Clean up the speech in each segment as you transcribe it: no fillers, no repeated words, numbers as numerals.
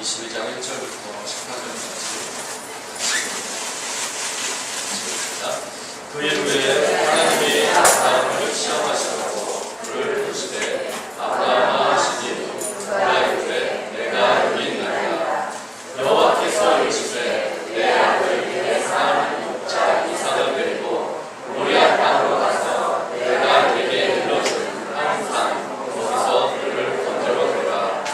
22장 1절부터 18절까지 그일 후에 하나님이 아브라함을 시험하시고 그를 부르시되 아브라함아 하시니 그가 이르되 내가 여기 있나이다. 여호와께서 이르시되 내 아들 내 사랑하는 목자 이삭을 데리고 모리아 땅으로 가서 내가 네게 일러준 한 거기서 그를 건져러 들어가.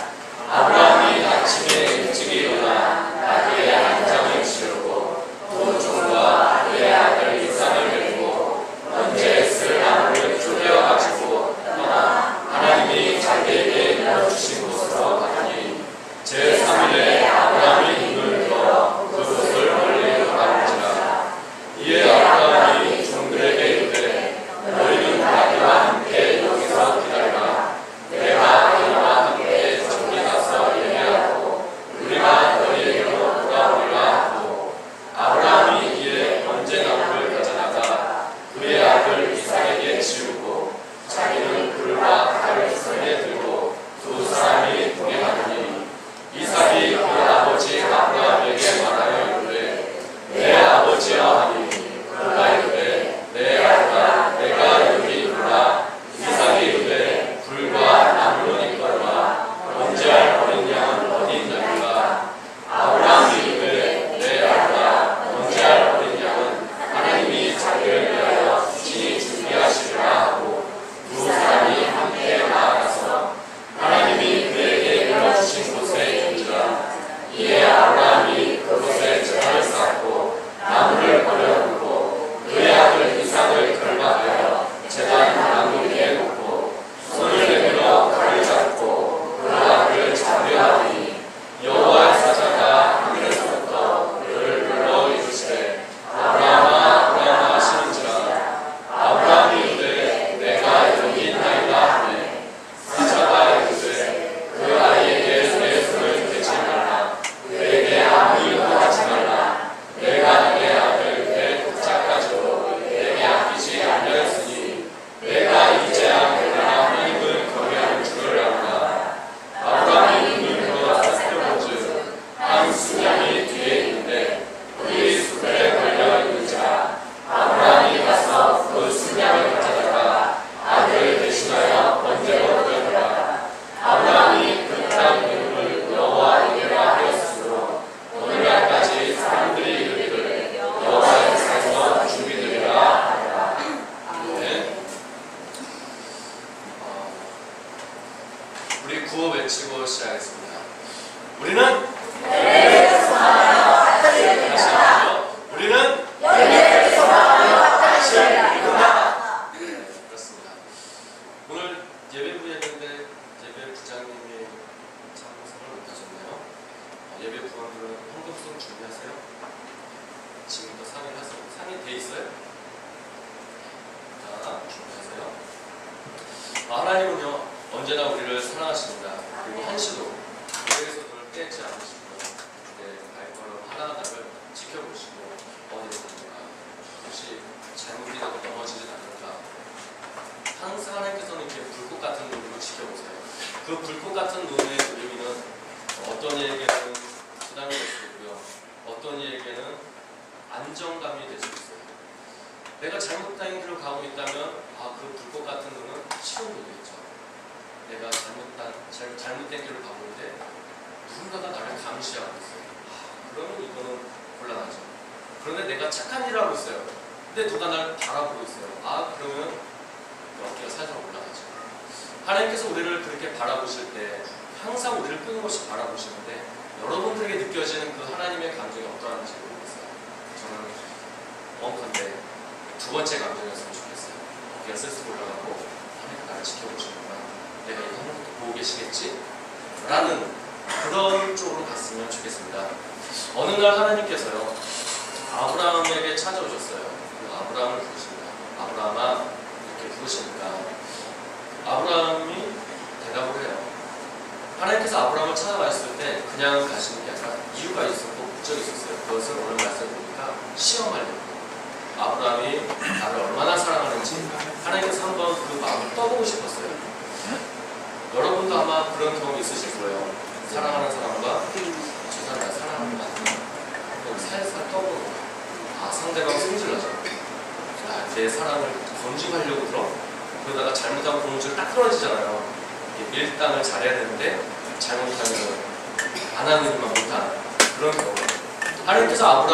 아브라함이 아침에 일찍 일어나 나귀의 안장을 치우고 두 종과 그의 아들 이삭을 데리고 번제에 쓸 나무를 쪼개어가지고 떠나 하나님이 자기에게 일러주신 곳으로 가더니 제3일에 아브라함이 눈을 들어 그곳을 멀리 바라본지라. 이에 아브라함이 종들에게 이르되 너희는 나귀와 함께 여기서 기다리라. 내가 너희와 함께 저기 가서 예배하고 우리가 너희에게로 돌아오리라 하고. 아브라함이 이에 번제나무를 가져다가 그의 아들 이삭에게 지우고 자기는 불과 칼을 손에 들고 두 사람이 동행하더니 이삭이 그 아버지 아브라함에게 말하여 이르되 내 아버지여 하니 그가 이르되 내 아들아 내가 여기 있노라. 이삭이 이르되 불과 나무는 있거니와 번제할 어린 양은 어디 있나이까. 아브라함이 이르되 내 아들아 번제할 어린 양은 하나님이 자기를 위하여 친히 준비하시리라 하고 두 사람이 함께 나아가서 하나님이 그에게 일러주신 곳에 이르니라. 이에 아브라함이 그곳에 제단을 쌓고 나무를 버려두고 그의 아들 이삭을 결박하여 제단 나무 위에 놓고 손을 내밀어 칼을 잡고 그 아들을 잡으려 하더니 여호와의 사자가 하늘에서부터 그를 불러 이르시되 아브라함아 아브라함아 하시는지라. 아브라함이 이르되 내가 여기 있나이다 하매 사자가 이르되 그 아이에게 내 손을 대지 말라. 그에게 아무 일도 하지 말라. 내가 내 아들 내 독자까지도 내게 아끼지 아니하였으니 내가 이제야 내가 하나님을 경외하는 줄을 아노라. 아브라함이 눈을 들어 살펴본즉 한 수명이 뒤에 있는데 그의 숲에 걸려 있는지라. 아브라함이 가서 그 수명을 가져다가 아들을 대신하여 번제로 드렸더라. 아브라함이 그 땅 이름을 여호와에게로 하였으므로 오늘날까지 사람들이 이르기를 여호와의 산에서 주기들이라 하더라. 네. 우리 구호 외치고 시작하겠습니다. 우리는 다시 한번요. 우리는 다시 일어나. 그렇습니다. 오늘 예배부 예배인데 예배 부장님이 참석을 못하셨네요. 예배 부원들은 헌금송 준비하세요. 지금부터 상의하세요. 상의 돼 있어요? 자, 준비하세요. 하나님은요 언제나 우리를 사랑하십니다. 그리고 한시도 계획에서도 깨지 않으시고요. 내 발걸음 하나하나를 지켜보시고 어디로 갑니까? 혹시 잘못이 되고 넘어지진 않을까? 항상 하나님께서는 이렇게 불꽃 같은 눈으로 지켜보세요. 그 불꽃 같은 눈의 의미는 어떤 이에게는 부담이 될 수 있고요. 어떤 이에게는 안정감이 될 수 있어요. 내가 잘못된 길로 가고 있다면 그 불꽃 같은 눈은 시험이 되겠죠. 내가 잘못된 길로 가고 있는데 누군가가 나를 감시하고 있어요. 그러면 이거는 곤란하죠. 그런데 내가 착한 일을 하고 있어요. 근데 누가 날 바라보고 있어요. 그러면 어깨가 살짝 올라가죠. 하나님께서 우리를 그렇게 바라보실 때 항상 우리를 끊임없이 바라보시는데 여러분들에게 느껴지는 그 하나님의 감정이 어떠한지 모르겠어요. 저는 원컨대 두 번째 감정이었으면 좋겠어요. 어깨가 쓸쓸 올라가고 하나님 나를 지켜보시는구나. 내가 이거 하는 것도 보고 계시겠지? 라는 그런 쪽으로 갔으면 좋겠습니다. 어느 날 하나님께서요 아브라함에게 찾아오셨어요. 아브라함을 부르십니다. 아브라함아 이렇게 부르시니까 아브라함이 대답을 해요. 하나님께서 아브라함을 찾아가셨을 때 그냥 가시는 게 아니라 이유가 있었고 목적이 있었어요. 그것을 오늘 말씀 보니까 시험하려고. 아브라함이 나를 얼마나 사랑하는지 하나님께서 한번 그 마음을 떠보고 싶었어요. 여러분도 아마 그런 경험이 있으실 거예요. 사랑하는 사람과 내 사랑을 건축하려고 들어? 그러다가 잘못하면 공주를 딱 떨어지잖아요. 밀당을 잘해야 되는데 잘못하면 안 하는 일만 못하는 그런 경우. 하나님께서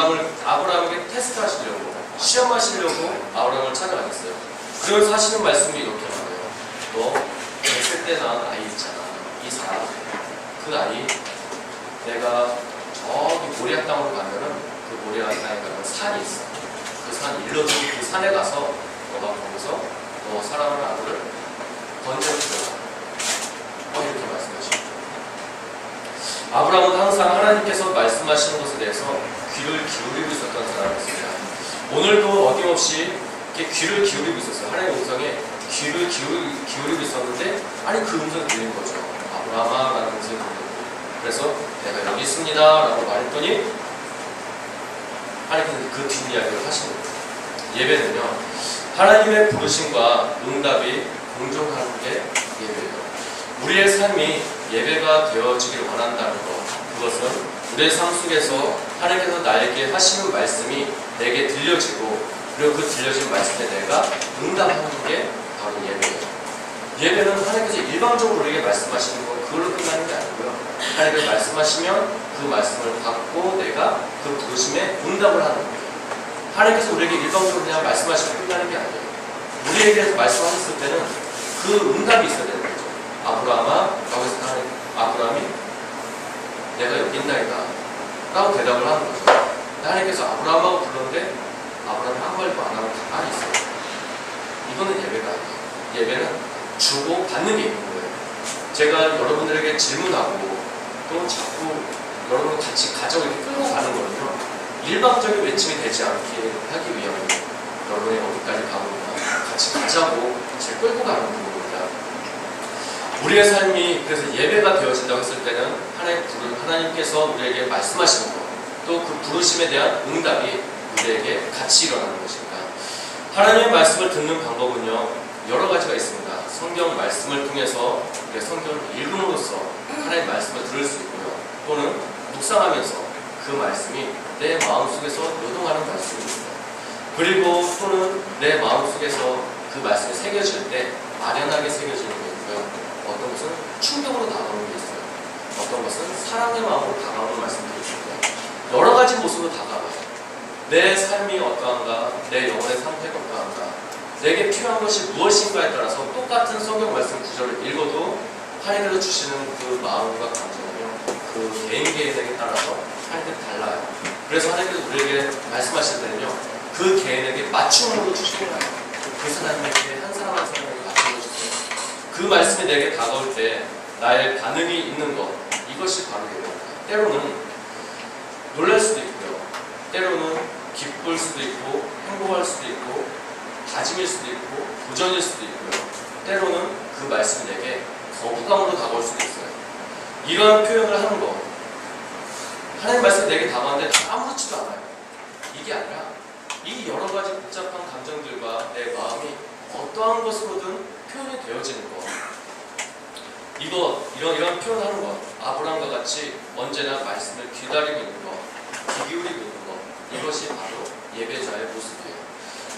아브라함에게 테스트하시려고 시험하시려고 아브라함을 찾아가셨어요. 그러면서 하시는 말씀이 이렇게 말해요. 너 100세 때 낳은 아이 있잖아. 이삭. 그 아이 내가 저기 모리아 땅으로 가면은 그 모리아 땅에 가면 산이 있어. 그 산 일러주고 그 산에 가서 너가 거기서 너 사랑하는 아들을 던져주라. 이렇게 말씀하십니다. 아브라함은 항상 하나님께서 말씀하시는 것에 대해서 귀를 기울이고 있었던 사람이었습니다. 오늘도 어김없이 이렇게 귀를 기울이고 있었어요. 하나님의 음성에 귀를 기울이고 있었는데 아니 그 음성이 들린 거죠. 아브라함아 라는 음성이 들리고 그래서 내가 여기 있습니다 라고 말했더니 하나님께서 그 뒷이야기를 하시는 거예요. 예배는요 하나님의 부르심과 응답이 공존하는 게 예배예요. 우리의 삶이 예배가 되어지길 원한다는 것, 그것은 우리의 삶 속에서 하나님께서 나에게 하시는 말씀이 내게 들려지고 그리고 그 들려진 말씀에 내가 응답하는 게 바로 예배예요. 예배는 하나님께서 일방적으로 우리에게 말씀하시는 것 그걸로 끝나는 게 아니고요. 하나님께서 말씀하시면 그 말씀을 받고 내가 그 부르심에 응답을 하는 거예요. 하나님께서 우리에게 일방적으로 그냥 말씀하시면 끝나는 게 아니에요. 우리에게 대해서 말씀하셨을 때는 그 응답이 있어야 되는 거죠. 아브라함아 라고 해서 아브라함이 내가 여기 있나이다 라고 대답을 하는 거죠. 하나님께서 아브라함하고 불렀는데 아브라함이 아무 말도 안 하고 가만히 있어요. 이거는 예배가 아니에요. 예배는 주고 받는 게 있는 거예요. 제가 여러분들에게 질문하고 또 자꾸 여러분 같이 가져고 이렇게 끌고 가는 거는요 일방적인 외침이 되지 않게 하기 위함입니다. 여러분이 어디까지 가보냐 같이 가자고 제가 끌고 가는 겁니다. 우리의 삶이 그래서 예배가 되어진다고 했을 때는 하나님께서 우리에게 말씀하시는 것, 또 그 부르심에 대한 응답이 우리에게 같이 일어나는 것입니다. 하나님의 말씀을 듣는 방법은요 여러 가지가 있습니다. 성경 말씀을 통해서 성경을 읽음으로써 하나님의 말씀을 들을 수 있고요. 또는 묵상하면서 그 말씀이 내 마음속에서 요동하는 말씀입니다. 그리고 또는 내 마음속에서 그 말씀이 새겨질 때 아련하게 새겨지는 게 있고요. 어떤 것은 충격으로 다가오는 게 있어요. 어떤 것은 사랑의 마음으로 다가오는 말씀들이 있습니다. 여러 가지 모습으로 다가와요. 내 삶이 어떠한가, 내 영혼의 상태가 어떠한가, 내게 필요한 것이 무엇인가에 따라서 똑같은 성경 말씀 구절을 읽어도 하나님께서 주시는 그 마음과 감정은요 그 개인에게 따라서 하나님께 달라요. 그래서 하나님께서 우리에게 말씀하실 때는요 그 개인에게 맞춤으로 주시는 거예요. 그 사람에게 한 사람 한 사람에게 맞춤으로 주세요. 그 말씀이 내게 다가올 때 나의 반응이 있는 것, 이것이 바로 예배입니다. 때로는 놀랄 수도 있고요. 때로는 기쁠 수도 있고 행복할 수도 있고 다짐일 수도 있고 도전일 수도 있고요. 때로는 그 말씀이 내게 거부감으로 다가올 수도 있어요. 이러한 표현을 하는 것, 하나님 말씀이 내게 다가오는데 아무렇지도 않아요. 이게 아니라 이 여러 가지 복잡한 감정들과 내 마음이 어떠한 것으로든 표현이 되어지는 것, 이런 표현을 하는 것, 아브라함과 같이 언제나 말씀을 기다리고 있는 것, 귀 기울이고 있는 것, 이것이 바로 예배자의 모습이에요.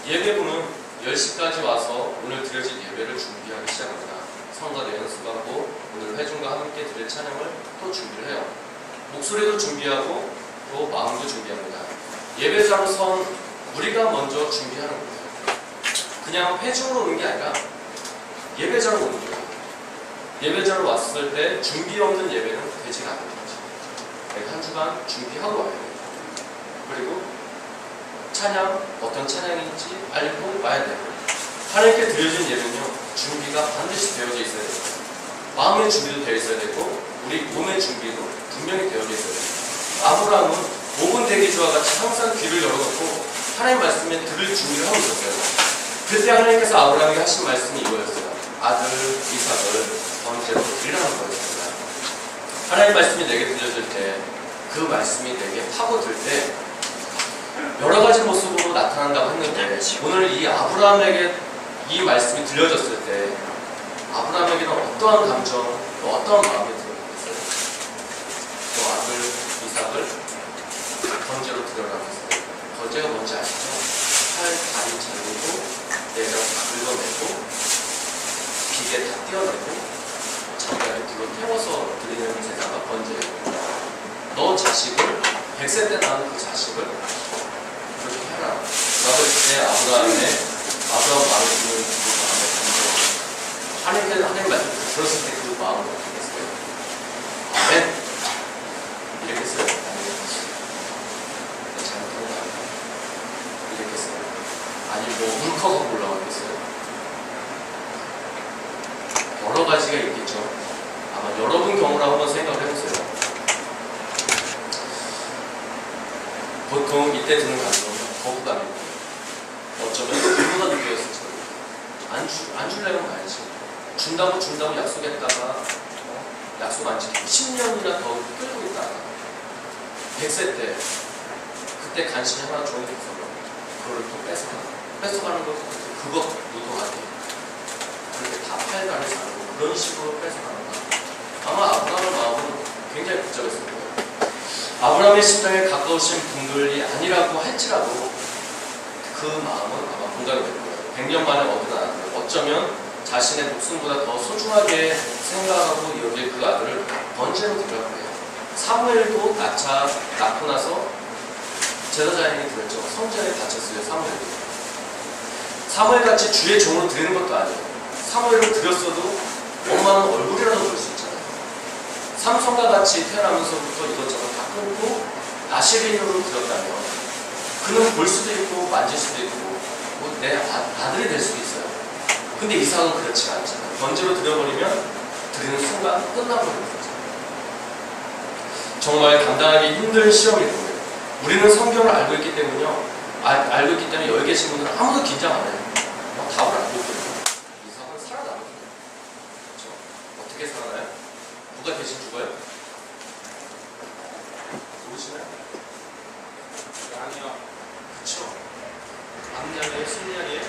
예배부는 10시까지 와서 오늘 드려질 예배를 준비하기 시작합니다. 성가대 연습하고 오늘 회중과 함께 드릴 찬양을 또 준비를 해요. 목소리도 준비하고 또 마음도 준비합니다. 예배자로선 우리가 먼저 준비하는 거예요. 그냥 회중으로 오는 게 아니라 예배자로 오는 거예요. 예배자로 왔을 때 준비 없는 예배는 되지가 않는 거죠. 내가 한 주간 준비하고 와야 돼요. 그리고 찬양, 어떤 찬양인지 알고 와야 돼요. 하나님께 드려진 예배는요 준비가 반드시 되어져 있어야 돼요. 마음의 준비도 되어 있어야 되고 우리 몸의 준비도 분명히 되어져 있어야 돼요. 아브라함은 5분 대기조와 같이 항상 귀를 열어놓고 하나님 말씀에 들을 준비를 하고 있었어요. 그때 하나님께서 아브라함에게 하신 말씀이 이거였어요. 아들 이삭을 번제로 드리라는 거였습니다. 하나님 말씀이 내게 들려질 때 그 말씀이 내게 파고들 때 여러 가지 모습으로 나타난다고 했는데 오늘 이 아브라함에게 이 말씀이 들려졌을 때 아브라함에게는 어떠한 감정, 또 어떠한 마음이 들었겠어요? 또 아들 이삭을 번제로 드려라고 했어요. 번제가 뭔지 아시죠? 팔, 다리 잘리고 떼어내고 자기가 불로 태워서 드리는 제사가 번제예요. 너 자식을 100세 때 낳은 그 자식을 그렇게 해라. 라고 그때 아브라함 마음을 그 마음에 든거 하나님 말씀 들었을 때 그 마음을 어떻게 했어요? 아멘. 이렇게 했어요. 잘못한 거 아니야. 이렇게 했어요. 아니 뭐 울컥하고 올라가겠어요. 여러 가지가 있겠죠. 아마 여러분 경우를 한번 생각을 해보세요. 보통 이때 드는 감정은 거부감이고 어쩌면 불구가 느껴졌을지 모르겠어요. 안 줄래면 가야지. 준다고 약속했다가 약속 안 지키고 10년이나 더 끌고 있다가 100세 때 그때 간신히 하나 종이 돼서 그걸 또 뺏어가는 걸 그것 무도하게 그렇게 다 팔다를 살고 그런 식으로 뺏어가는 거. 아마 아브라함의 마음은 굉장히 복잡했을 거예요. 아브라함의 심장에 가까우신 분들이 아니라고 할지라도 그 마음은 아마 공감이 될 거예요. 100년 만에 얻은 아들, 어쩌면 자신의 목숨보다 더 소중하게 생각하고 여길 그 아들을 번제로 드릴 거예요. 사무엘도 낳고 나서 제사장이 드렸죠. 성전에 바쳤어요. 사무엘같이 주의 종으로 드리는 것도 아니에요. 사무엘을 드렸어도 엄마는 얼굴이라도 볼 수 있잖아요. 삼손과 같이 태어나면서부터 이것저것 다 끊고 나시린으로 드렸다면 그는 볼 수도 있고 만질 수도 있고 뭐 내 아들이 될 수도 있어요. 근데 이삭은 그렇지 않잖아요. 번제로 드려버리면 드리는 순간 끝나버리는 거죠. 정말 감당하기 힘든 시험일 거예요. 우리는 성경을 알고 있기 때문에 여기 계신 분들은 아무도 긴장 안 해요. 답을 알고 있거든요. 이삭은 살아남거든요. 그렇죠? 어떻게 살아나요? 누가 대신 죽어요? 모르시나요? 아니요. 그쵸? 암양이에요? 순양이에요?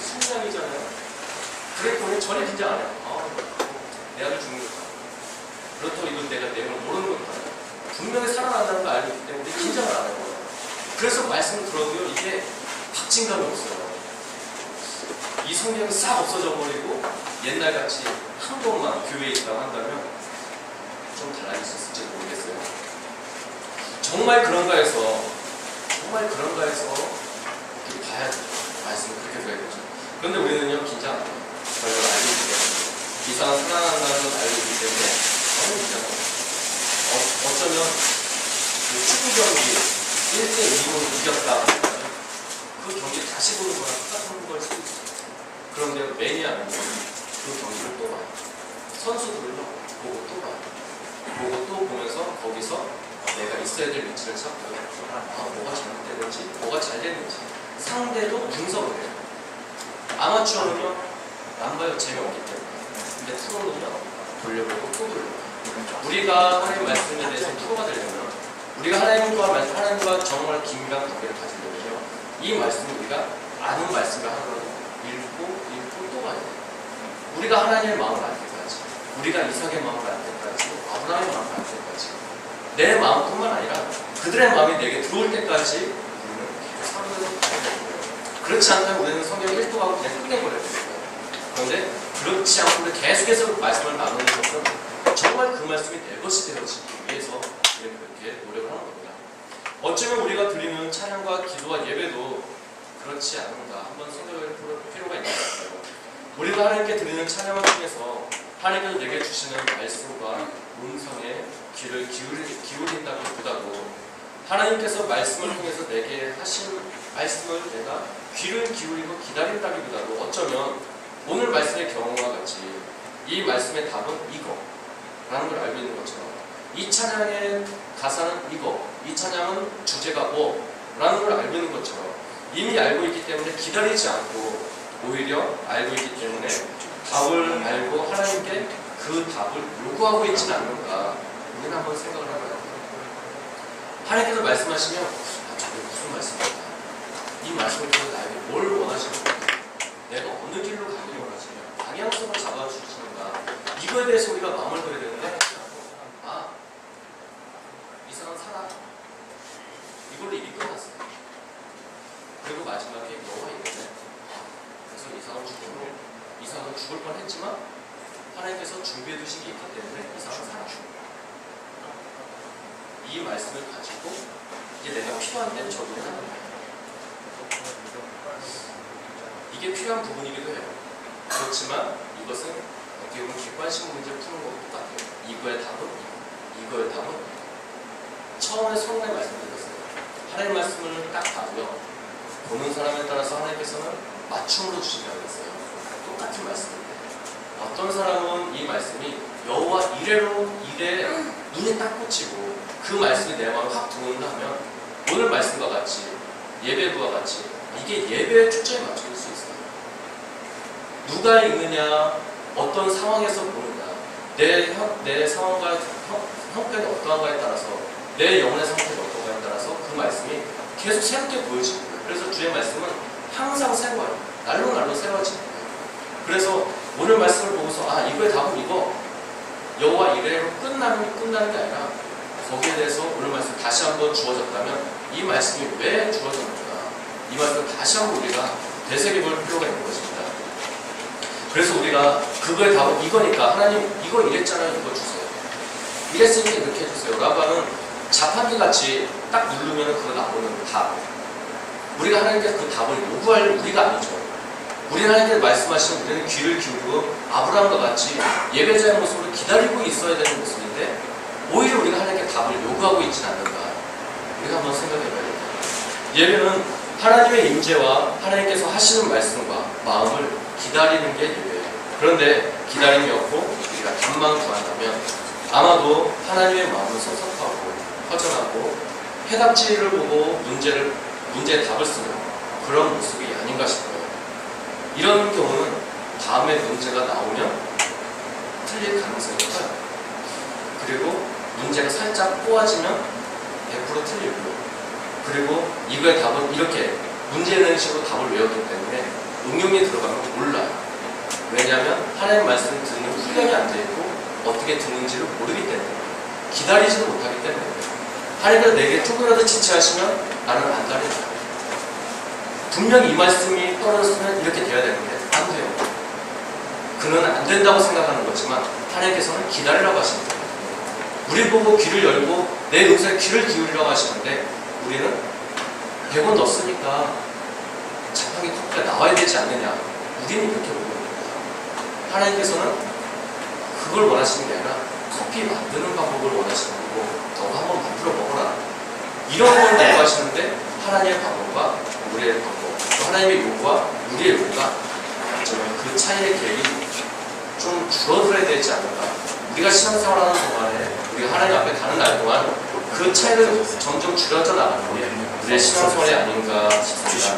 순양이잖아요. 그랬더니 전혀 긴장 안 해요. 내 아들 죽는 거다. 그렇다고 이건 내가 내용을 모르는 것도 아니에요. 분명히 살아난다는 걸 알고 있기 때문에 긴장을 안 해요. 그래서 말씀을 들어도요, 이게 박진감이 없어요. 이 성경이 싹 없어져 버리고 옛날같이 한 번만 교회에 있다고 한다면 좀 달라질 수 있을지 모르겠어요. 정말 그런가 해서 이렇게 봐야죠. 말씀을 그렇게 들어야겠죠. 그런데 우리는요, 긴장 안 해요. 저희가 알고 있기 때문에. 이상한 살아난다는 걸 알고 있기 때문에 너무 긴장 안 해요. 어쩌면 그 축구 경기 1대2로 이겼다. 그 경기 다시 보는 거랑 똑같은 걸 수도 있어요. 그런데 매니아는 그 경기를 또 봐요. 선수들을 보고 또 봐요. 보고 또 보면서 거기서 내가 있어야 될 위치를 찾고요. 뭐가 잘못됐는지, 뭐가 잘 됐는지 상대도 분석을 해요. 아마추어는요, 안 봐요. 재미없기 때문에. 근데 프로는요, 돌려보고 또 돌려보고. 우리가 하나님 말씀에 대해서 프로가 되려면, 우리가 하나님과 정말 긴밀한 관계를 가지려면요, 이 말씀을 우리가 아는 말씀을 하나로 읽고 또 봐야 돼요. 우리가 하나님의 마음을 알 때까지, 우리가 이삭의 마음을 알 때까지, 아브라함의 마음을 알 때까지, 내 마음뿐만 아니라 그들의 마음이 내게 들어올 때까지 우리는 서로를 봐야 되는 거예요. 그렇지 않다면 우리는 성경을 일독하고 그냥 끝내버려야 되는 거예요. 그런데 그렇지 않고 계속해서 말씀을 나누는 것은 정말 그 말씀이 내 것이 되어지기 위해서 우리는 그렇게 노력을 하는 겁니다. 어쩌면 우리가 드리는 찬양과 기도와 예배도 그렇지 않은가 한번 생각해 볼 필요가 있는 것 같아요. 우리가 하나님께 드리는 찬양을 통해서 하나님께서 내게 주시는 말씀과 음성에 귀를 기울인다기보다도 하나님께서 말씀을 통해서 내게 하신 말씀을 내가 귀를 기울이고 기다린다기보다도 어쩌면 오늘 말씀의 경우와 같이 이 말씀의 답은 이거 라는 걸 알고 있는 것처럼 이 찬양의 가사는 이거, 이 찬양은 주제가 뭐 라는 걸 알고 있는 것처럼 이미 알고 있기 때문에 기다리지 않고 오히려 알고 있기 때문에 답을 알고 하나님께 그 답을 요구하고 있지는 않는가 우리는 한번 생각을 해봐야 돼요. 하나님께서 말씀하시면 저게 무슨 말씀이야? 이 말씀을 통해서 나에게 뭘 원하시는 거야? 내가 어느 길로 가기를 원하시냐? 방향성을 잡아주시는가? 이거에 대해서 우리가 마음을 들여야 되는데 이 사람 살아. 이걸로 이길 것 같습니다. 그리고 마지막에 여호와 이르되 그래서 이 사람은 죽을 뻔했지만 하나님께서 준비해 두신 게 있기 때문에 이 사람은 살아요. 이 말씀을 가지고 이게 내가 필요한 데는 적용을 하는 거예요. 이게 필요한 부분이기도 해요. 그렇지만 이것은 어떻게 보면 객관식 문제 푸는 것과 똑같아요. 이거의 답은 이거의 답은 처음에 성경의 말씀드렸어요. 하나님 말씀을 딱 봐도요. 보는 사람에 따라서 하나님께서는 맞춤으로 주신다고 했어요. 똑같은 말씀인데 어떤 사람은 이 말씀이 여호와 이래로 이래 눈이 딱 꽂히고 그 말씀이 내 마음에 확 들어온다 하면 오늘 말씀과 같이 예배부와 같이 이게 예배에 초점이 맞춰질 수 있어요. 누가 읽느냐, 어떤 상황에서 보느냐, 내 상황과 형편이 어떠한가에 따라서 내 영혼의 상태가 어떠한가에 따라서 그 말씀이 계속 새롭게 보여지는 거예요. 그래서 주의 말씀은 항상 새로워요. 날로 새로워지는 거예요. 그래서 오늘 말씀을 보고서 아 이거의 답은 이거 여호와 이래로 끝나는 게 아니라 거기에 대해서 오늘 말씀 다시 한번 주어졌다면 이 말씀이 왜 주어졌는가 이 말씀을 다시 한번 우리가 되새겨볼 필요가 있는 것입니다. 그래서 우리가 그거의 답은 이거니까 하나님 이거 이랬잖아요. 이거 주세요. 이랬으니까 이렇게 해주세요. 라고 하는 자판기 같이 딱 누르면 그거 나오는 답. 우리가 하나님께서 그 답을 요구할 우리가 아니죠. 우리는 하나님께서 말씀하시면 우리는 귀를 기울이고 아브라함과 같이 예배자의 모습으로 기다리고 있어야 되는 모습인데 오히려 우리가 하나님께 답을 요구하고 있지는 않는가. 우리가 한번 생각해봐야 됩니다. 예배는 하나님의 임재와 하나님께서 하시는 말씀과 마음을 기다리는 게 예배예요. 그런데 기다림이 없고 우리가 답만 구한다면 아마도 하나님의 마음은 섭섭하고 허전하고 해답지를 보고 문제의 답을 쓰는 그런 모습이 아닌가 싶어요. 이런 경우는 다음에 문제가 나오면 틀릴 가능성이 커요. 그리고 문제가 살짝 꼬아지면 100% 틀리고 그리고 이거의 답은 이렇게 문제 내는 식으로 답을 외웠기 때문에 응용이 들어가면 몰라요. 왜냐하면 하나님 말씀을 듣는 훈련이 안 돼 있고 어떻게 듣는지를 모르기 때문에 기다리지도 못하기 때문에 하나님께서 내게 조금이라도 지체하시면 나는 안 기다려요. 분명히 이 말씀이 떨어졌으면 이렇게 돼야 되는데 안 돼요. 그는 안 된다고 생각하는 거지만 하나님께서는 기다리라고 하십니다. 우리 보고 귀를 열고 내 음성에 귀를 기울이라고 하시는데 우리는 100원 넣었으니까 자판기 커피가 나와야 되지 않느냐. 우리는 이렇게 보는 겁니다. 하나님께서는 그걸 원하시는 게 아니라 커피 만드는 방법을 원하시는 거고 너가 한번 만들어 먹어라. 이런 걸 요구하시는데 하나님의 방법과 우리의 방법 또 하나님의 요구와 우리의 요구가 저는 그 차이의 계획이 좀 줄어들어야 되지 않을까. 우리가 신앙생활하는 동안에 우리가 하나님 앞에 가는 날 동안 그 차이를 점점 줄여져 나가는 게 우리의 신앙생활이 아닌가 싶습니다.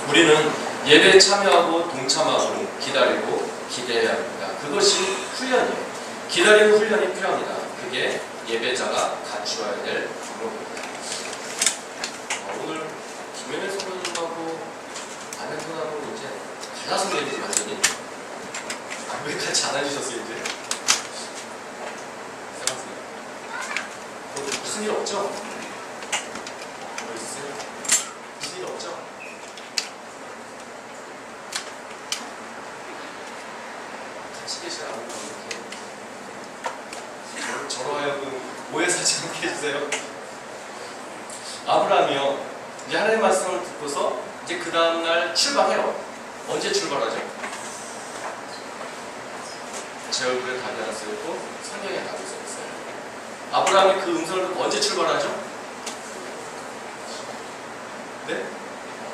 우리는 예배에 참여하고 동참하고 기다리고 기대해야 합니다. 그것이 훈련이에요. 기다리는 훈련이 필요합니다. 그게 예배자가 갖추어야 될 종목입니다. 오늘 김현일 선생님하고 안현선하고 이제 갈라서 얘기지 완전히 왜 같이 안 해주셨어요 이제? 무슨 일 없죠? 뭐 있으세요? 무슨 일 없죠? 같이 계시라고 이렇게 저로 하여금 오해 사지 않게 해주세요. 아브라함이요. 이제 하나님 말씀을 듣고서 이제 그 다음날 출발해요. 언제 출발하죠? 제 얼굴에 답이 하나 쓰였고 성경에 답이 써있어요. 아브라함이 그 음성을 듣고 언제 출발하죠? 네?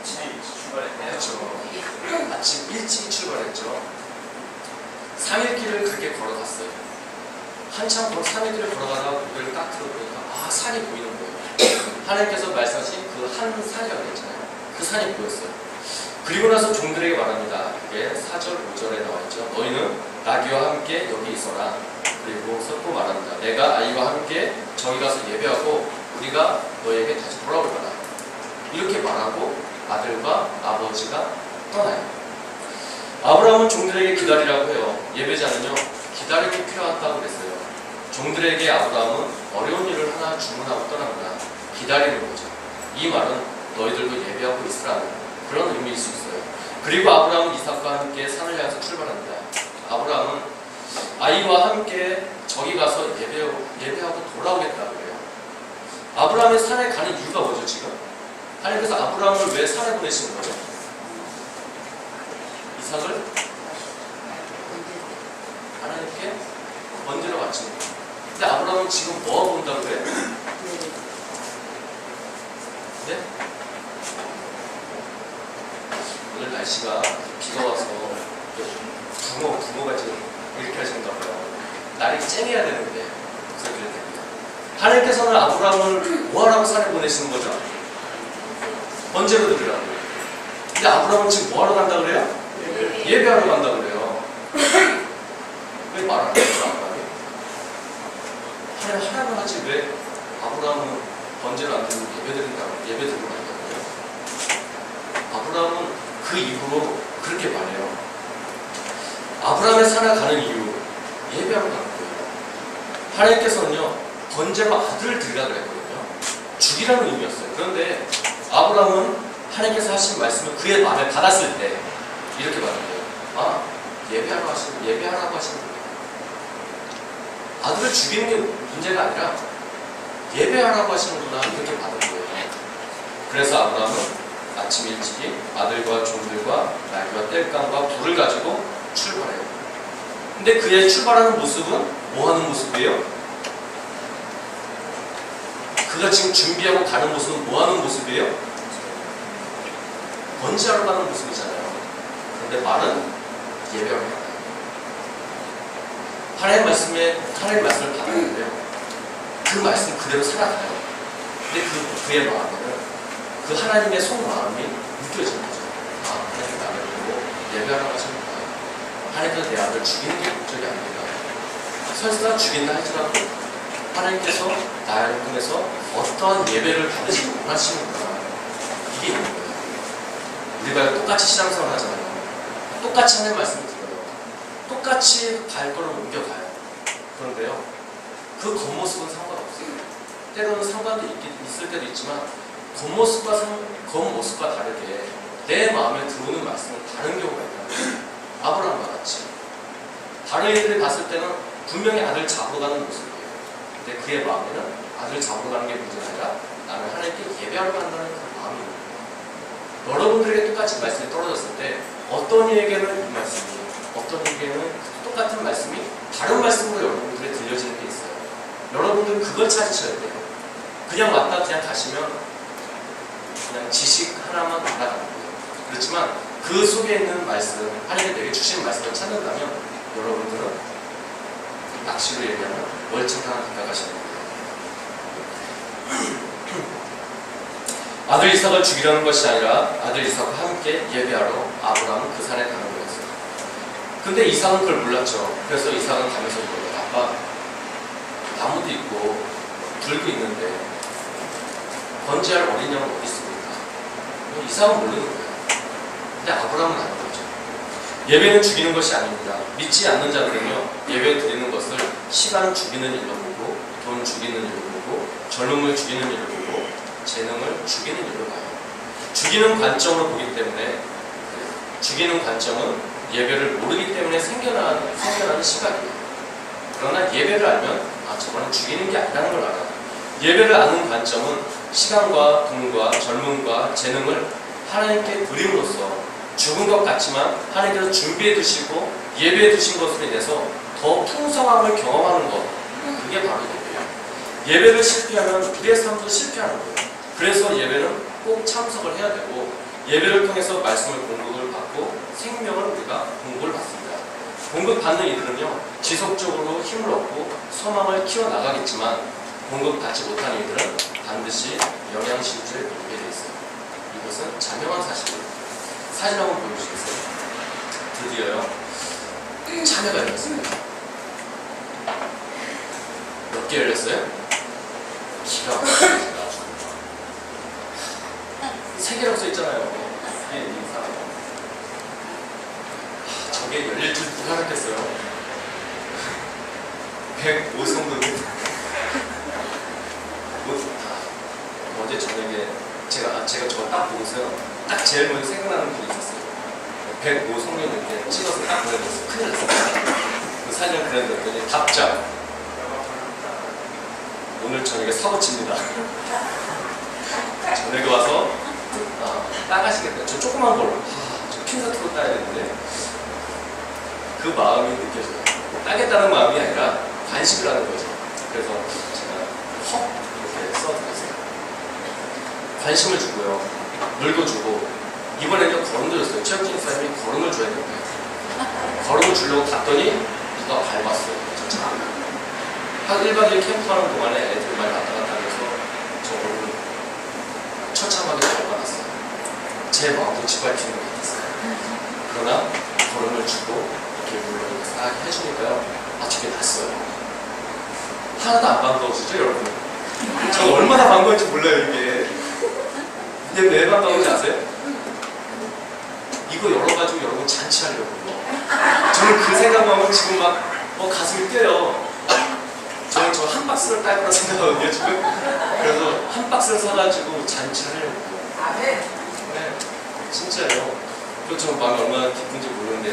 아침 출발했죠. 아침 일찍 출발했죠. 3일 길을 그렇게 걸어갔어요. 한참 3일 길을 걸어가다가 고개를 딱 들어보니까 아 산이 보이는 거예요. 하나님께서 말씀하신 그 한 산이라고 했잖아요. 그 산이 보였어요. 그리고 나서 종들에게 말합니다. 그게 4절 5절에 나와있죠. 너희는 나귀와 함께 여기 있어라. 그리고서 또 말합니다. 내가 아이와 함께 저기 가서 예배하고 우리가 너에게 다시 돌아올 거다. 이렇게 말하고 아들과 아버지가 떠나요. 아브라함은 종들에게 기다리라고 해요. 예배자는요 기다림이 필요하다고 그랬어요. 종들에게 아브라함은 어려운 일을 하나 주문하고 떠납니다. 기다리는 거죠. 이 말은 너희들도 예배하고 있으라는 그런 의미일 수 있어요. 그리고 아브라함은 이삭과 함께 산을 향해서 출발합니다. 아브라함은 아이와 함께 저기 가서 예배하고 돌아오겠다 그래요. 아브라함이 산에 가는 이유가 뭐죠 지금? 하나님께서 아브라함을 왜 산에 보내시는 거죠? 이삭을 하나님께 번제로 바치는 거예요. 근데 아브라함은 지금 뭐하고 온다고 그래? 네? 오늘 날씨가 비가 와서 붕어가 지금 이렇게 하신가 봐요. 날이 쨍해야 되는데 그래서 그래야 됩니다. 하나님께서는 아브라함을 뭐하라고 산에 보내시는 거죠? 번제로 드리라고. 근데 아브라함은 지금 뭐하러 간다 그래요? 예배하러 간다 그래요. 왜 말 안 했죠 아브라함이? 하나님 하지 왜 아브라함은 번제를 안 드리고 예배 드리고 간다고 그래요? 아브라함은 그 이후로 그렇게 말해요. 아브라함의 산에 가는 이유 예배하러 가는 거예요. 하나님께서는요 번제로 아들을 드리라 그랬거든요. 죽이라는 의미였어요. 그런데 아브라함은 하나님께서 하신 말씀을 그의 마음에 받았을 때 이렇게 받은 거예요. 아 예배하라고 하시는 거예요. 아들을 죽이는 게 문제가 아니라 예배하라고 하시는구나 이렇게 받은 거예요. 그래서 아브라함은 아침 일찍이 아들과 종들과 날개와 땔감과 불을 가지고 출발해요. 근데 그의 출발하는 모습은 뭐 하는 모습이에요? 그가 지금 준비하고 가는 모습은 뭐 하는 모습이에요? 번제하러 가는 모습이잖아요. 그런데 말은 예배하러 가요. 하나님의 말씀을 받았는데요. 그 말씀 그대로 살아가요. 근데 그의 마음에는 그 하나님의 속마음이 느껴지는 거죠. 아, 하나님 나를 보고 예배하러 가십니다. 하나님께서 내 아들 죽이는 게 목적이 아닙니다. 설사 죽인다 할지라도 하나님께서 나를 통해서 어떠한 예배를 받으시고 원하시는구나. 이게 있는 거예요. 우리가 똑같이 신앙생활 하잖아요. 똑같이 하나님 말씀을 들어요. 똑같이 발걸음을 옮겨가요. 그런데요, 그 겉모습은 상관없어요. 때로는 상관도 있을 때도 있지만 겉모습과 다르게 내 마음에 들어오는 말씀은 다른 경우가 있다. 아브라함과 같이 다른 이들이 봤을 때는 분명히 아들 잡으러 가는 모습이에요. 근데 그의 마음에는 아들 잡으러 가는 게 문제가 아니라 나는 하나님께 예배하러 간다는 그 마음입니다. 여러분들에게 똑같이 말씀이 떨어졌을 때 어떤 이에게는 이 말씀이, 어떤 이에게는 똑같은 말씀이 다른 말씀으로 여러분들에 들려지는 게 있어요. 여러분들은 그걸 찾으셔야 돼요. 그냥 왔다 그냥 가시면 그냥 지식 하나만 알아가는 거예요. 그렇지만 그 속에 있는 말씀, 하나님이 내게 주신 말씀을 찾는다면 여러분들은 낚시로 얘기하면 월척하나 가까가시는 거예요. 아들 이삭을 죽이려는 것이 아니라 아들 이삭과 함께 예배하러 아브라함은 그 산에 가는 거였어요. 근데 이삭은 그걸 몰랐죠. 그래서 이삭은 가면서 물어요. 아빠, 나무도 있고 불도 있는데 번제할 어린 양은 어디 있습니까? 이삭은 모르는 거예요. 근데 아브라함은 아는 거죠. 예배는 죽이는 것이 아닙니다. 믿지 않는 자들은요, 예배 드리는 것을 시간 죽이는 일로 보고, 돈 죽이는 일로 보고, 젊음을 죽이는 일로 보고, 재능을 죽이는 일로 봐요. 죽이는 관점으로 보기 때문에, 죽이는 관점은 예배를 모르기 때문에 생겨나는 시각이에요. 그러나 예배를 알면, 아, 저거는 죽이는 게 아니라는 걸 알아요. 예배를 아는 관점은 시간과 돈과 젊음과 재능을 하나님께 드림으로써 죽은 것 같지만 하나님께서 준비해 두시고 예배해 두신 것으로 인해서 더 풍성함을 경험하는 것, 그게 바로 예배예요. 예배를 실패하면 우리의 삶도 실패하는 거예요. 그래서 예배는 꼭 참석을 해야 되고 예배를 통해서 말씀을 공급을 받고 생명을 우리가 공급을 받습니다. 공급받는 이들은요 지속적으로 힘을 얻고 소망을 키워나가겠지만 공급받지 못하는 이들은 반드시 영양실조에 걸리게 되어 있어요. 이것은 자명한 사실이에요. 사진 한번 보여주시겠어요? 드디어요 참여가 열렸습니다. 몇 개 열렸어요? 기가 막힙니다. 3개라고 써있잖아요. 예, 인사. 저게 열릴 줄 누가 알았겠어요? 105성도는 어제 저녁에 제가 저거 딱 보고서요. 딱 제일 먼저 생각나는 분이 있었어요. 105성도는 이렇게 찍어서 딱 보내줬어요. 큰일 났어요. 그 사진을 그렸더니 답장. 오늘 저녁에 사고 칩니다. 저녁에 와서 따가시겠다. 저 조그만 걸로. 저 핀사트로 따야 되는데 그 마음이 느껴져요. 따겠다는 마음이 아니라 관심을 하는 거죠. 그래서 제가 헉 이렇게 써드렸어요. 관심을 주고요. 물도 주고 이번에는 걸음도 줬어요. 최혁진 사람이 걸음을 줘야 됩니다. 걸음을 주려고 갔더니 누가 밟았어요. 저 차. 한 1박 2일 캠프하는 동안에 애들이 많이 왔다 갔다 하면서 저를 처참하게 밟아놨어요. 제 마음도 짓밟히는 것 같았어요. 그러나 걸음을 주고 이렇게 물을 싹 해주니까요. 저게 났어요. 하나도 안 반가워지죠, 여러분? 저 얼마나 반가운지 몰라요, 이게. 근데 왜 반가운지 아세요? 이거 열어가지고 여러분 잔치하려고요. 저는 그 생각만 하면 지금 막 가슴이 뛰어요. 저는 저 한 박스를 딸 거라 생각하거든요, 지금. 그래서 한 박스를 사가지고 잔치하려고요. 네, 진짜요. 그 저 마음이 얼마나 기쁜지 모르는데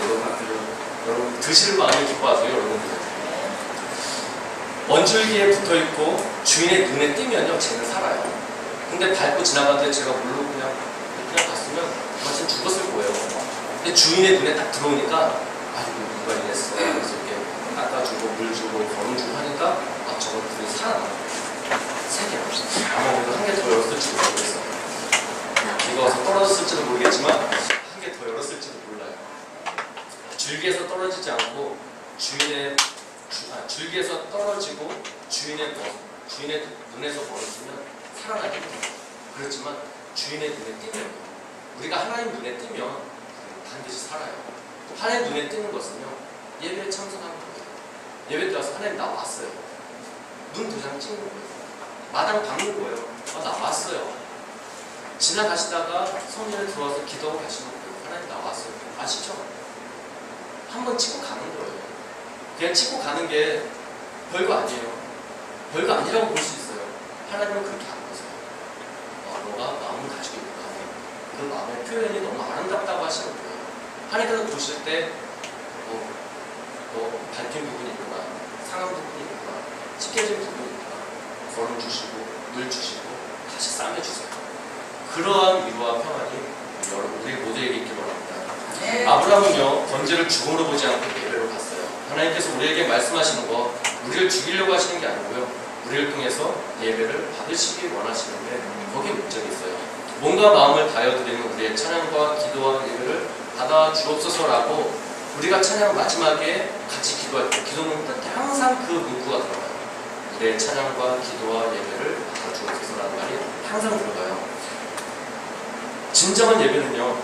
여러분 드실 마음이 기뻐하세요, 여러분들. 원줄기에 붙어있고 주인의 눈에 띄면요, 쟤는 살아요. 근데 밟고 지나가는데 제가 모르고 그냥 갔으면 마침 죽었을 거예요. 근데 주인의 눈에 딱 들어오니까 아이고 누가 이랬어. 그래서 이렇게 닦아주고 물 주고 걸음 주고 하니까 저것들이 살아나요. 3개. 아마 그래도 한 개 더 열었을지도 모르겠어요. 비가 와서 떨어졌을지도 모르겠지만 한 개 더 열었을지도 몰라요. 줄기에서 떨어지지 않고 줄기에서 떨어지고 주인의 눈에서 멀어지면 살아나게 됩니다. 그렇지만 주인의 눈에 띄면 우리가 하나님 눈에 띄면 반드시 살아요. 하나님 눈에 띄는 것은요, 예배에 참석하는 거예요. 예배 들어와서 하나님 나 왔어요. 눈 도장 찍는 거예요. 마당 밟는 거예요. 나 왔어요. 지나가시다가 성전에 들어와서 기도하고 가시는 거예요. 하나님 나 왔어요. 아시죠? 한번 찍고 가는 거예요. 그냥 찍고 가는 게 별거 아니에요. 별거 아니라고 볼 수 있어요. 하나님은 그렇게 안 보세요. 너가 마음을 가지고 있구나. 그 마음의 표현이 너무 아름답다고 하시는 거예요. 하나님께서 보실 때 너 밟힌 부분이 있구나, 상한 부분이 있구나, 찢겨진 부분이 있구나, 걸음 주시고 물 주시고 다시 싸매주세요. 그러한 위로와 평안이 여러분 우리 모두에게 있기 바랍니다. 아브라함은요, 번제를 죽음으로 보지 않고 예배로 갔어요. 하나님께서 우리에게 말씀하시는 거 우리를 죽이려고 하시는 게 아니고요, 우리를 통해서 예배를 받으시기 원하시는데 거기에 목적이 있어요. 몸과 마음을 다하여드리는 우리의 찬양과 기도와 예배를 받아 주옵소서라고 우리가 찬양 마지막에 같이 기도할 때 기도문 끝에 항상 그 문구가 들어가요. 우리의 찬양과 기도와 예배를 받아 주옵소서라는 말이 항상 들어가요. 진정한 예배는요,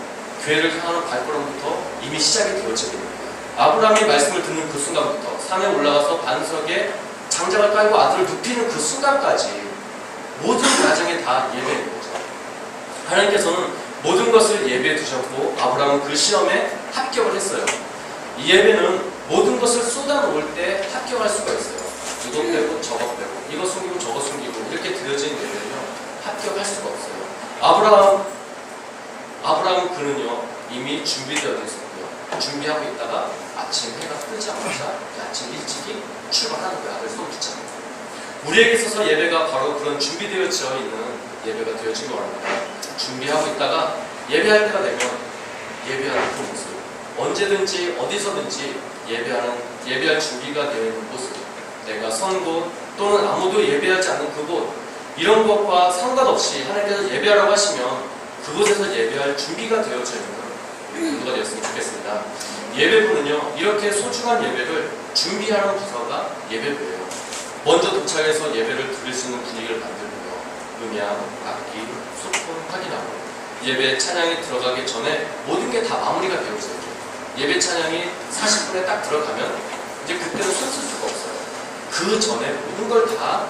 교회를 향하는 발걸음부터 이미 시작이 되어지고 있는 거예요. 아브라함이 말씀을 듣는 그 순간부터 산에 올라가서 반석에 장작을 깔고 아들을 눕히는 그 순간까지 모든 가정에 다 예배인 거죠. 하나님께서는 모든 것을 예배해 두셨고 아브라함은 그 시험에 합격을 했어요. 이 예배는 모든 것을 쏟아놓을 때 합격할 수가 있어요. 이것 빼고 저것 빼고 이거 숨기고 저거 숨기고 이렇게 드려진 예배는요, 합격할 수가 없어요. 아브라함 그는요, 이미 준비되어 있었고요. 준비하고 있다가 아침 해가 뜨자마자 아침 일찍이 출발하는 거야. 아들 손 붙잡고. 우리에게 있어서 예배가 바로 그런 준비되어져 있는 예배가 되어지기 원합니다. 준비하고 있다가 예배할 때가 되면 예배하는 그 모습, 언제든지 어디서든지 예배할 준비가 되어 있는 모습, 내가 선 곳 또는 아무도 예배하지 않는 그곳, 이런 것과 상관없이 하나님께서 예배하라고 하시면 그곳에서 예배할 준비가 되어져 있는 우리 모두가 되었으면 좋겠습니다. 예배부는요, 이렇게 소중한 예배를 준비하는 부서가 예배부예요. 먼저 도착해서 예배를 드릴 수 있는 분위기를 만들고요, 음향, 악기, 소품 확인하고 예배 찬양이 들어가기 전에 모든 게 다 마무리가 되어져요. 예배 찬양이 40분에 딱 들어가면 이제 그때는 손 쓸 수가 없어요. 그 전에 모든 걸 다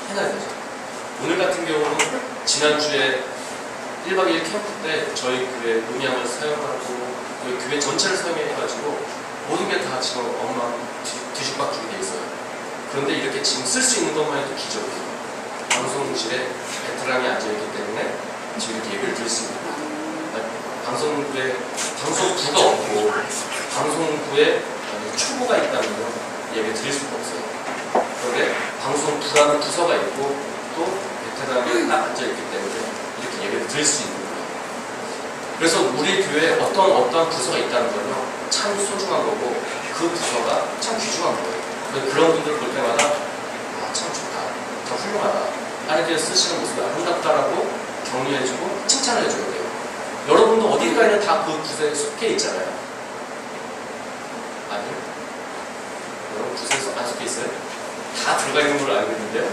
해놔야 되죠. 오늘 같은 경우는 지난주에 1박 2일 캠프 때 저희 교회 음향을 사용하고 교회 전체를 사용해가지고 모든 게 다 지금 뒤죽박죽이 돼 있어요. 그런데 이렇게 지금 쓸 수 있는 것만 해도 기적이에요. 방송실에 베테랑이 앉아있기 때문에 지금 예배를 드릴 수 있습니다. 방송부가 없고 방송부에 초보가 있다면요, 예배 드릴 수가 없어요. 그런데 방송 부서가 있고 또 베테랑이 딱 앉아있기 때문에 이렇게 예배를 드릴 수 있는 거예요. 그래서 우리 교회에 어떤 부서가 있다는 건요, 참 소중한 거고 그 부서가 참 귀중한 거예요. 그런 분들 볼 때마다 참 좋다, 참 훌륭하다, 하나님께서 쓰시는 모습이 아름답다라고 격려해주고 칭찬을 해줘야 돼요. 여러분도 어디가에는 다 그 부서에 속해 있잖아요. 아니요? 여러분 부서에 안 속해 있어요? 다 들어가 있는 걸로 알고 있는데요.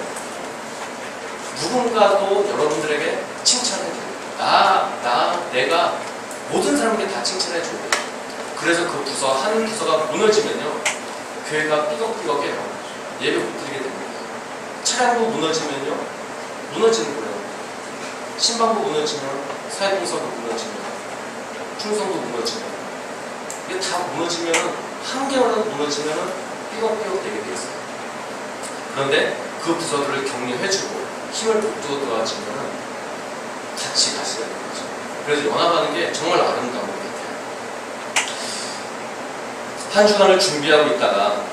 누군가도 여러분들에게 칭찬을 해줘요. 내가 모든 사람에게 다 칭찬해줘야 돼요. 그래서 그 부서, 한 부서가 무너지면요, 교회가 삐걱삐걱해요. 예배 못 드리게 됩니다. 차량부 무너지면요, 무너지는 거예요. 신방부 무너지면, 사회봉사도 무너지면, 충성도 무너지면, 이게 다 무너지면, 한 개월라도 무너지면 삐걱삐걱 되게 돼 있어요. 그런데 그 부서들을 격려해주고 힘을 북돋아주면 같이 가시게 되는 거죠. 그래서 연합하는 게 정말 아름다운 것 같아요. 한 주간을 준비하고 있다가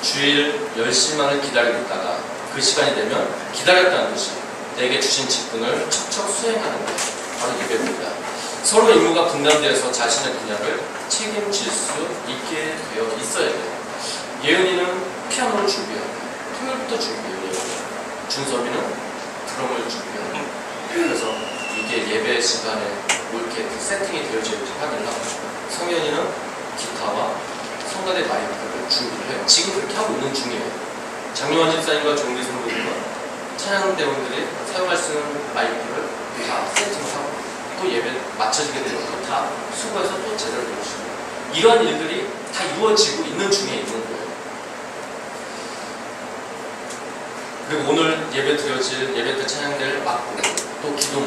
주일 10시만을 기다리고 있다가 그 시간이 되면 기다렸다는 듯이 내게 주신 직분을 척척 수행하는 것, 바로 예배입니다. 서로 임무가 분담되어서 자신의 분야를 책임질 수 있게 되어 있어야 돼요. 예은이는 피아노를 준비하고 토요일부터 준비해요. 준섭이는 드럼을 준비하고, 그래서 이게 예배 시간에 이렇게 세팅이 되어져 있지 하길래 성현이는 기타와 성가대 마이크를 준비를 해요. 지금 그렇게 하고 있는 중이에요. 장용환 집사님과 종리 성도님과 찬양대원들이 사용할 수 있는 마이크를 다 세팅을 하고 또 예배 맞춰지게 되면 또 다 수고해서 또 제대로 되시고, 이런 일들이 다 이루어지고 있는 중에 있는 거예요. 그리고 오늘 예배 드려질 예배 때 찬양대를 맡고 또 기도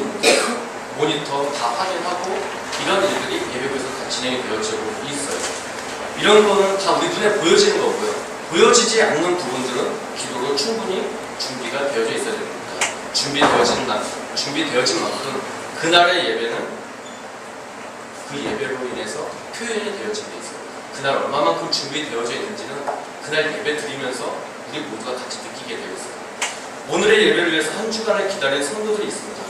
모니터 다 확인하고 이런 일들이 예배부에서 다 진행이 되어지고 있어요. 이런 거는 다 우리 눈에 보여지는 거고요. 보여지지 않는 부분들은 기도로 충분히 준비가 되어져 있어야 됩니다. 준비되어진 만큼 그날의 예배는 그 예배로 인해서 표현이 되어지게 있어요. 그날 얼마만큼 준비되어져 있는지는 그날 예배 드리면서 우리 모두가 같이 느끼게 되어 있어요. 오늘의 예배를 위해서 한 주간을 기다린 성도들이 있습니다.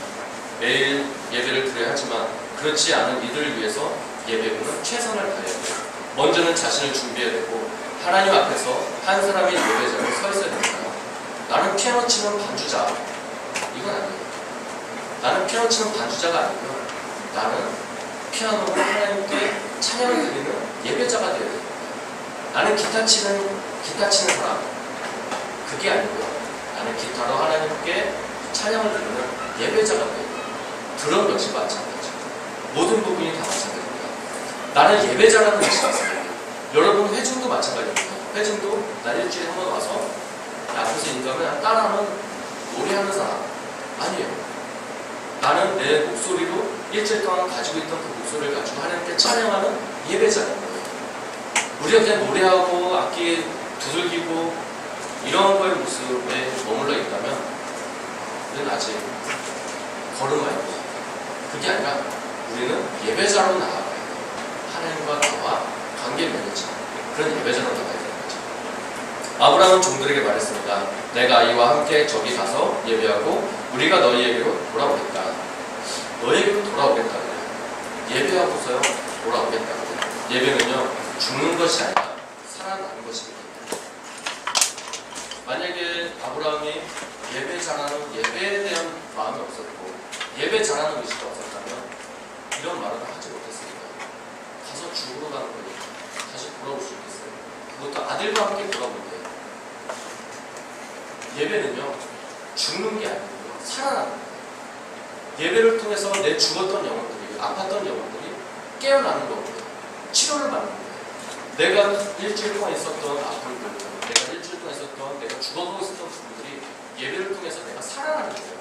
매일 예배를 드려야 하지만 그렇지 않은 이들을 위해서 예배부는 최선을 다해야 돼요. 먼저는 자신을 준비해야 되고 하나님 앞에서 한 사람의 예배자로 서 있어야 됩니다. 나는 피아노 치는 반주자, 이건 아니에요. 나는 피아노 치는 반주자가 아니고요. 나는 피아노로 하나님께 찬양을 드리는 예배자가 되어야 됩니다. 나는 기타 치는 사람, 그게 아니고요. 나는 기타로 하나님께 찬양을 드리는 예배자가 되어야 됩니다. 그런 것이 마찬가지죠. 모든 부분이 다 마찬가지입니다. 나는 예배자라는 것이 마찬가지예요. 여러분 회중도 마찬가지입니다. 회중도 나 일주일에 한 번 와서 앞에서 인가하면 따라하는 노래하는 사람 아니에요. 나는 내 목소리로 일주일 동안 가지고 있던 그 목소리를 가지고 하나님께 찬양하는 예배자라는 거예요. 우리가 그냥 노래하고 악기 두들기고 이런 거의 모습에 머물러 있다면 우리는 아직 걸음마입니다. 그게 아니라 우리는 예배자로 나아가야 돼요. 하나님과 나와 관계를 맺는 그런 예배자로 나가야 되는 거죠. 아브라함은 종들에게 말했습니다. 내가 이와 함께 저기 가서 예배하고 우리가 너희에게로 돌아오겠다. 너희에게로 돌아오겠다 그래요. 예배하고서요 돌아오겠다 그래요. 예배는요 죽는 것이 아니라 살아나는 것입니다. 만약에 아브라함이 예배 잘하는 예배에 대한 마음이 없었고 예배 잘하는 의식이 없었다면 이런 말을 하지 못했습니다. 가서 죽으러 가는 거니까 다시 돌아올 수 있겠어요. 그것도 아들과 함께 돌아오는데 예배는요 죽는 게 아니고요 살아나는 거예요. 예배를 통해서 내 죽었던 영혼들이 아팠던 영혼들이 깨어나는 거고요. 치료를 받는 거예요. 내가 일주일 동안 있었던 아픔들, 내가 일주일 동안 있었던 내가 죽어가고 있었던 부분들이 예배를 통해서 내가 살아나는 거예요.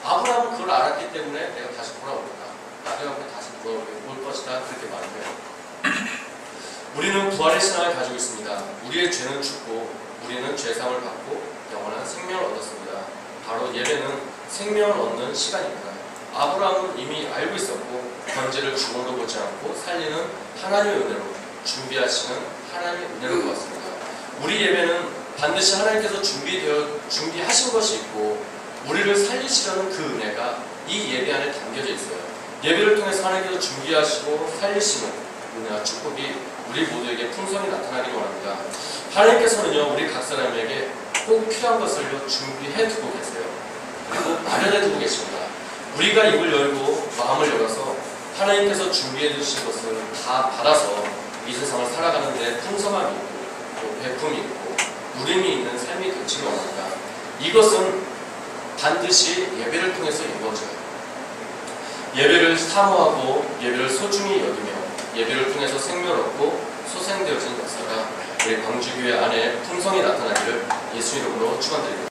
아브라함은 그걸 알았기 때문에 내가 다시 돌아오겠다. 나중에 다시 돌아올 것이다. 그렇게 말해요. 우리는 부활의 신앙을 가지고 있습니다. 우리의 죄는 죽고 우리는 죄사함을 받고 영원한 생명을 얻었습니다. 바로 예배는 생명을 얻는 시간입니다. 아브라함은 이미 알고 있었고 번제를 죽음으로 보지 않고 살리는 하나님의 은혜로 준비하시는 하나님의 은혜로 보았습니다. 우리 예배는 반드시 하나님께서 준비하신 것이 있고 우리를 살리시려는 그 은혜가 이 예배 안에 담겨져 있어요. 예배를 통해서 하나님께서 준비하시고 살리시는 은혜와 축복이 우리 모두에게 풍성히 나타나기를 원합니다. 하나님께서는요, 우리 각 사람에게 꼭 필요한 것을요 준비해 두고 계세요. 그리고 마련해 두고 계십니다. 우리가 입을 열고 마음을 열어서 하나님께서 준비해 주신 것을 다 받아서 이 세상을 살아가는데 풍성함이 있고 또 베품이 있고 누림이 있는 삶이 되기를 원합니다. 이것은 반드시 예배를 통해서 이루어져요. 예배를 사모하고 예배를 소중히 여기며 예배를 통해서 생명을 얻고 소생되어진 역사가 우리 광주교회 안에 풍성히 나타나기를 예수 이름으로 축원드립니다.